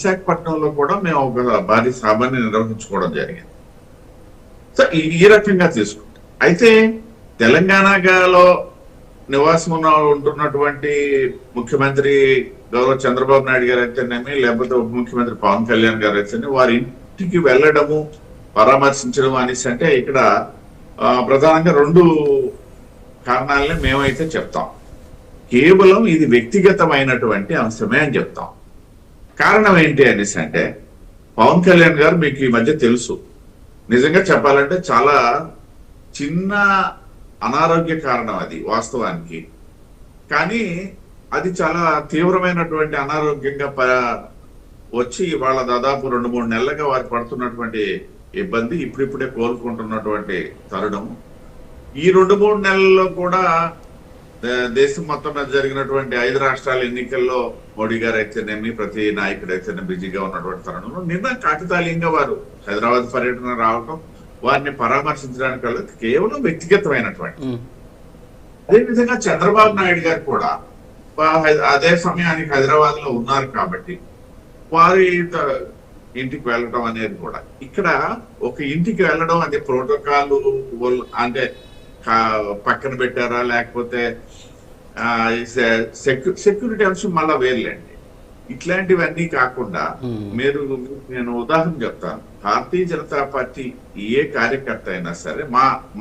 విశాఖపట్నంలో కూడా మేము ఒక భారీ సభని నిర్వహించుకోవడం జరిగింది. సో ఈ రకంగా తీసుకుంటాం. అయితే తెలంగాణలో నివాసం ఉంటున్నటువంటి ముఖ్యమంత్రి గౌరవ చంద్రబాబు నాయుడు గారు అయితేనేమి, లేకపోతే ఉప ముఖ్యమంత్రి పవన్ కళ్యాణ్ గారు అయితేనే వారి ఇంటికి వెళ్ళడము, పరామర్శించడం అనేసి అంటే ఇక్కడ ప్రధానంగా రెండు కారణాలని మేమైతే చెప్తాం. కేవలం ఇది వ్యక్తిగతమైనటువంటి అంశమే అని చెప్తాం. కారణం ఏంటి అనేసి అంటే పవన్ కళ్యాణ్ గారు మీకు ఈ మధ్య తెలుసు, నిజంగా చెప్పాలంటే చాలా చిన్న అనారోగ్య కారణం అది వాస్తవానికి. కానీ అది చాలా తీవ్రమైనటువంటి అనారోగ్యంగా వచ్చి వాళ్ళ దాదాపు 2-3 నెలలుగా వారు పడుతున్నటువంటి ఇబ్బంది ఇప్పుడిప్పుడే కోలుకుంటున్నటువంటి తరుణం. ఈ 2-3 నెలల్లో కూడా దేశం మొత్తం మీద జరిగినటువంటి 5 రాష్ట్రాల ఎన్నికల్లో మోడీ గారు అయితేనేమి, ప్రతి నాయకుడు అయితేనే బిజీగా ఉన్నటువంటి తరుణంలో నిన్న కాకతాళీయంగా వారు హైదరాబాద్ పర్యటన రావటం, వారిని పరామర్శించడానికి వల్ల కేవలం వ్యక్తిగతమైనటువంటి. అదేవిధంగా చంద్రబాబు నాయుడు గారు కూడా అదే సమయానికి హైదరాబాద్ లో ఉన్నారు కాబట్టి వారి ఇంటికి వెళ్ళడం అనేది కూడా, ఇక్కడ ఒక ఇంటికి వెళ్ళడం అది ప్రోటోకాల్ అంటే పక్కన పెట్టారా, లేకపోతే సెక్యూరిటీ అంశం మళ్ళా వేర్లేండి. ఇట్లాంటివన్నీ కాకుండా నేను ఉదాహరణ చెప్తాను. భారతీయ జనతా పార్టీ ఏ కార్యకర్త అయినా సరే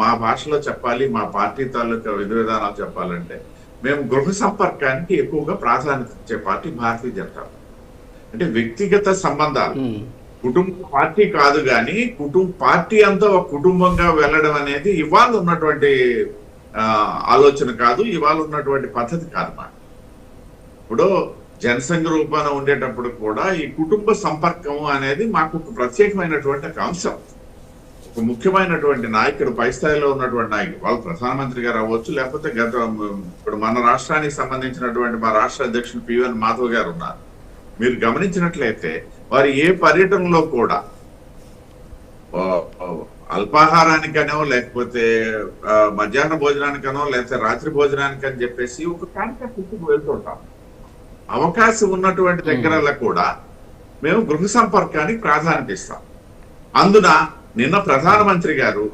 మా భాషలో చెప్పాలి, మా పార్టీ తాలూకా విధి విధానాలు చెప్పాలంటే మేము గృహ సంపర్కానికి ఎక్కువగా ప్రాధాన్యత ఇచ్చే పార్టీ భారతీయ జనతా పార్టీ. అంటే వ్యక్తిగత సంబంధాలు, కుటుంబ పార్టీ కాదు కానీ పార్టీ అంతా ఒక కుటుంబంగా వెళ్ళడం అనేది ఇవాళ ఉన్నటువంటి ఆలోచన కాదు, ఇవాళ ఉన్నటువంటి పద్ధతి కాదు. ఇప్పుడు జనసంఘ రూపాన ఉండేటప్పుడు కూడా ఈ కుటుంబ సంపర్కం అనేది మాకు ఒక ప్రత్యేకమైనటువంటి అంశం. ఒక ముఖ్యమైనటువంటి నాయకుడు, పై స్థాయిలో ఉన్నటువంటి నాయకుడు, వాళ్ళు ప్రధానమంత్రి గారు అవ్వచ్చు, లేకపోతే ఇప్పుడు మన రాష్ట్రానికి సంబంధించినటువంటి మా రాష్ట్ర అధ్యక్షుడు పివన్ మాధవ్ గారు ఉన్నారు. మీరు గమనించినట్లయితే వారు ఏ పర్యటనలో కూడా అల్పాహారానికనో, లేకపోతే మధ్యాహ్న భోజనానికనో, లేకపోతే రాత్రి భోజనానికి అని చెప్పేసి ఒక కాంటాక్ట్ ఇంటికి వెళ్తుంటాం. అవకాశం ఉన్నటువంటి దగ్గరలో కూడా మేము గృహ సంపర్కానికి ప్రాధాన్యత ఇస్తాం. అందున నిన్న ప్రధానమంత్రి గారు